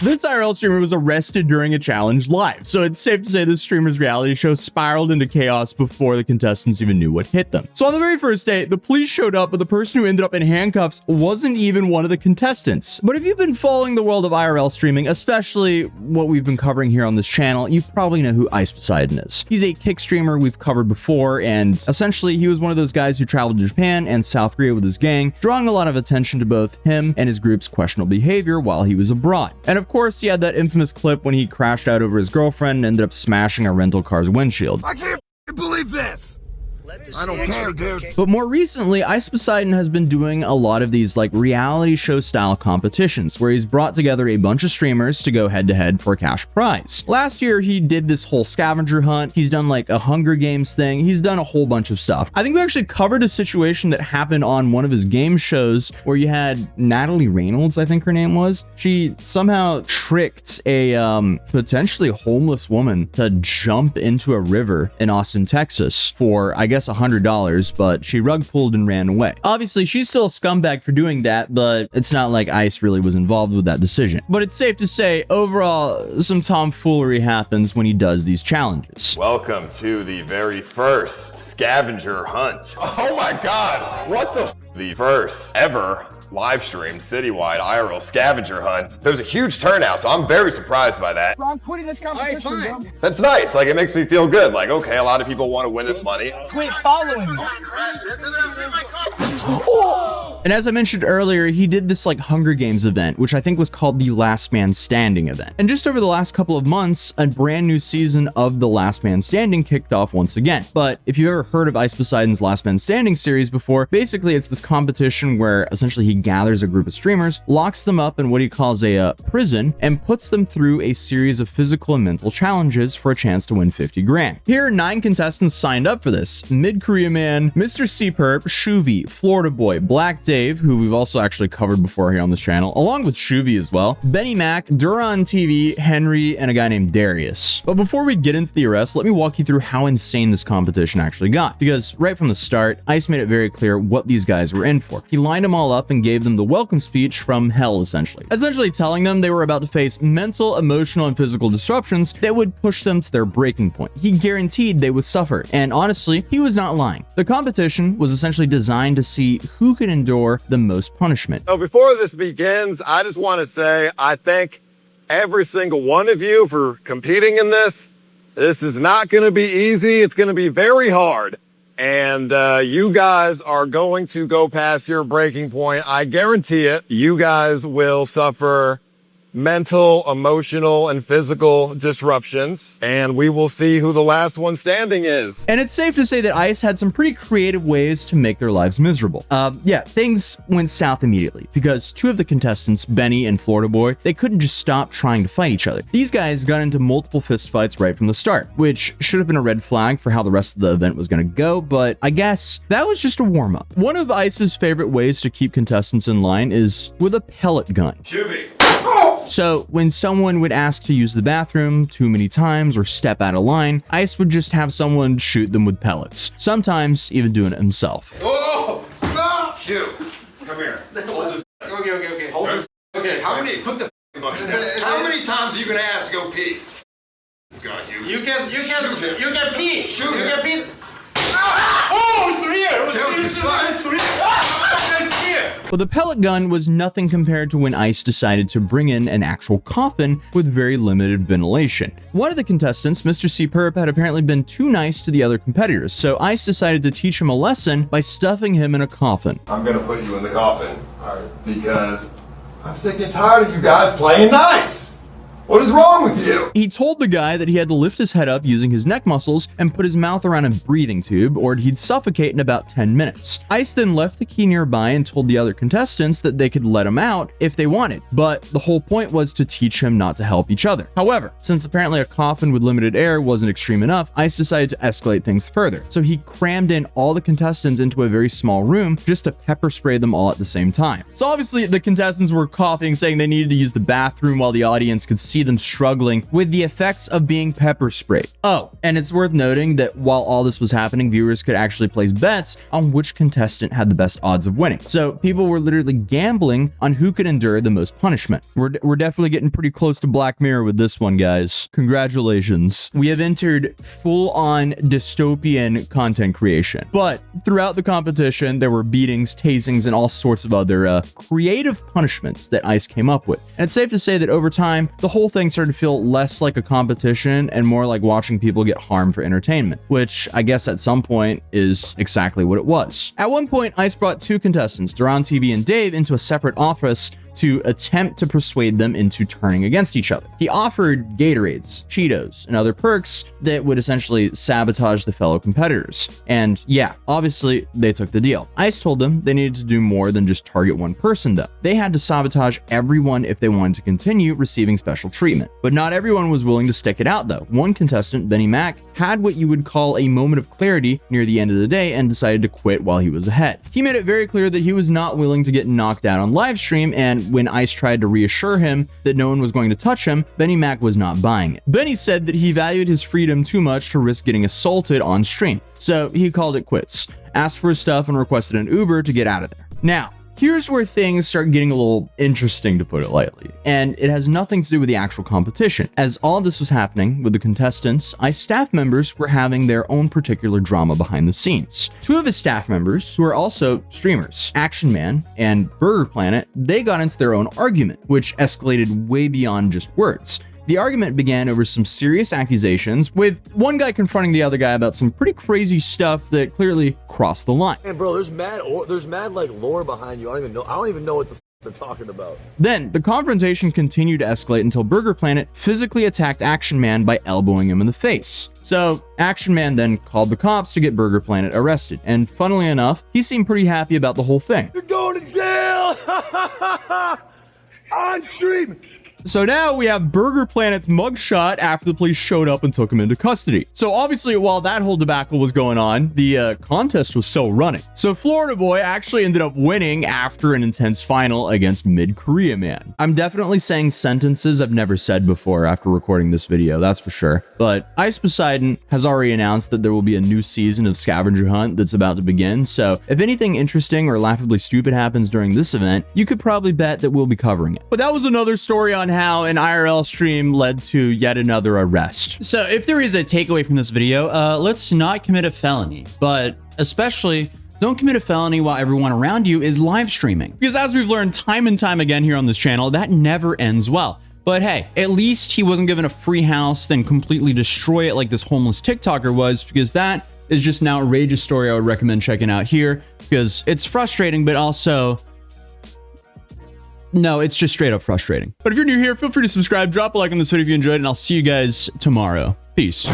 This IRL streamer was arrested during a challenge live, so it's safe to say this streamer's reality show spiraled into chaos before the contestants even knew what hit them. So on the very first day, the police showed up, but the person who ended up in handcuffs wasn't even one of the contestants. But if you've been following the world of IRL streaming, especially what we've been covering here on this channel, you probably know who Ice Poseidon is. He's a kick streamer we've covered before, and essentially he was one of those guys who traveled to Japan and South Korea with his gang, drawing a lot of attention to both him and his group's questionable behavior while he was abroad. And of course, he had that infamous clip when he crashed out over his girlfriend and ended up smashing a rental car's windshield. I can't believe this! I don't care, dude. But more recently, Ice Poseidon has been doing a lot of these like reality show style competitions where he's brought together a bunch of streamers to go head to head for a cash prize. Last year, he did this whole scavenger hunt. He's done like a Hunger Games thing. He's done a whole bunch of stuff. I think we actually covered a situation that happened on one of his game shows where you had Natalie Reynolds, I think her name was. She somehow tricked a potentially homeless woman to jump into a river in Austin, Texas for, I guess, $100, but she rug pulled and ran away. Obviously, she's still a scumbag for doing that, but it's not like Ice really was involved with that decision. But it's safe to say, overall, some tomfoolery happens when he does these challenges. Welcome to the very first scavenger hunt. Oh my god, what the first ever live stream citywide IRL scavenger hunt. There's a huge turnout, so I'm very surprised by that. I'm quitting this competition, bro. That's nice. Like, it makes me feel good. Like, okay, a lot of people want to win this money. Quit following me. And as I mentioned earlier, he did this like Hunger Games event, which I think was called the Last Man Standing event. And just over the last couple of months, a brand new season of the Last Man Standing kicked off once again. But if you've ever heard of Ice Poseidon's Last Man Standing series before, basically it's this competition where essentially he gathers a group of streamers, locks them up in what he calls a prison, and puts them through a series of physical and mental challenges for a chance to win 50 grand. Here, 9 contestants signed up for this. Mid-Korea Man, Mr. C-Perp, Shuvy, Florida Boy, Black Dave, who we've also actually covered before here on this channel, along with Shuvy as well, Benny Mac, Duran TV, Henry, and a guy named Darius. But before we get into the arrest, let me walk you through how insane this competition actually got, because right from the start, Ice made it very clear what these guys were in for. He lined them all up and gave them the welcome speech from hell, essentially telling them they were about to face mental, emotional, and physical disruptions that would push them to their breaking point. He guaranteed they would suffer, and honestly, he was not lying. The competition was essentially designed to see who could endure the most punishment. So before this begins, I just want to say I thank every single one of you for competing in this. This is not going to be easy. It's going to be very hard. And you guys are going to go past your breaking point. I guarantee it. You guys will suffer mental, emotional, and physical disruptions, and we will see who the last one standing is. And it's safe to say that Ice had some pretty creative ways to make their lives miserable. Yeah, things went south immediately because 2 of the contestants, Benny and Florida Boy, they couldn't just stop trying to fight each other. These guys got into multiple fistfights right from the start, which should have been a red flag for how the rest of the event was going to go, but I guess that was just a warm-up. One of Ice's favorite ways to keep contestants in line is with a pellet gun. Shuvy. So when someone would ask to use the bathroom too many times or step out of line, Ice would just have someone shoot them with pellets, sometimes even doing it himself. Oh! No! Shoot. Come here. Hold this. Okay. Hold this. Okay, how many? Put the bucket down. How many times are you gonna ask to go pee? It's got you. You can pee. Shoot. You can pee. Ah! Oh, it's real. It's real. It's here. Well, the pellet gun was nothing compared to when Ice decided to bring in an actual coffin with very limited ventilation. One of the contestants, Mr. C-Perp, had apparently been too nice to the other competitors, so Ice decided to teach him a lesson by stuffing him in a coffin. I'm gonna put you in the coffin because I'm sick and tired of you guys playing nice. What is wrong with you? He told the guy that he had to lift his head up using his neck muscles and put his mouth around a breathing tube or he'd suffocate in about 10 minutes. Ice then left the key nearby and told the other contestants that they could let him out if they wanted, but the whole point was to teach him not to help each other. However, since apparently a coffin with limited air wasn't extreme enough, Ice decided to escalate things further. So he crammed in all the contestants into a very small room just to pepper spray them all at the same time. So obviously the contestants were coughing, saying they needed to use the bathroom while the audience could see see them struggling with the effects of being pepper sprayed. Oh, and it's worth noting that while all this was happening, viewers could actually place bets on which contestant had the best odds of winning. So people were literally gambling on who could endure the most punishment. We're definitely getting pretty close to Black Mirror with this one, guys. Congratulations. We have entered full-on dystopian content creation. But throughout the competition, there were beatings, tasings, and all sorts of other creative punishments that ICE came up with. And it's safe to say that over time, the whole thing started to feel less like a competition and more like watching people get harmed for entertainment, which I guess at some point is exactly what it was. At one point, ICE brought two contestants, Duran TV and Dave, into a separate office to attempt to persuade them into turning against each other. He offered Gatorades, Cheetos, and other perks that would essentially sabotage the fellow competitors. And yeah, obviously they took the deal. ICE told them they needed to do more than just target one person though. They had to sabotage everyone if they wanted to continue receiving special treatment. But not everyone was willing to stick it out though. One contestant, Benny Mac, had what you would call a moment of clarity near the end of the day and decided to quit while he was ahead. He made it very clear that he was not willing to get knocked out on live stream, and when ICE tried to reassure him that no one was going to touch him, Benny Mac was not buying it. Benny said that he valued his freedom too much to risk getting assaulted on stream, so he called it quits, asked for his stuff, and requested an Uber to get out of there. Now, here's where things start getting a little interesting, to put it lightly, and it has nothing to do with the actual competition. As all of this was happening with the contestants, ICE staff members were having their own particular drama behind the scenes. Two of his staff members, who are also streamers, Action Man and Burger Planet, they got into their own argument, which escalated way beyond just words. The argument began over some serious accusations, with one guy confronting the other guy about some pretty crazy stuff that clearly crossed the line. Man, bro, there's mad like lore behind you. I don't even know what the they're talking about. Then the confrontation continued to escalate until Burger Planet physically attacked Action Man by elbowing him in the face. So Action Man then called the cops to get Burger Planet arrested, and funnily enough, he seemed pretty happy about the whole thing. You're going to jail on stream. So now we have Burger Planet's mugshot after the police showed up and took him into custody. So obviously, while that whole debacle was going on, the contest was still running. So Florida Boy actually ended up winning after an intense final against Mid-Korea Man. I'm definitely saying sentences I've never said before after recording this video, that's for sure. But ICE Poseidon has already announced that there will be a new season of Scavenger Hunt that's about to begin. So if anything interesting or laughably stupid happens during this event, you could probably bet that we'll be covering it. But that was another story on how an IRL stream led to yet another arrest. So if there is a takeaway from this video, let's not commit a felony, but especially don't commit a felony while everyone around you is live streaming. Because as we've learned time and time again here on this channel, that never ends well. But hey, at least he wasn't given a free house, then completely destroy it like this homeless TikToker was, because that is just an outrageous story I would recommend checking out here, because it's frustrating, but also, no, it's just straight up frustrating. But if you're new here, feel free to subscribe, drop a like on this video if you enjoyed, and I'll see you guys tomorrow. Peace.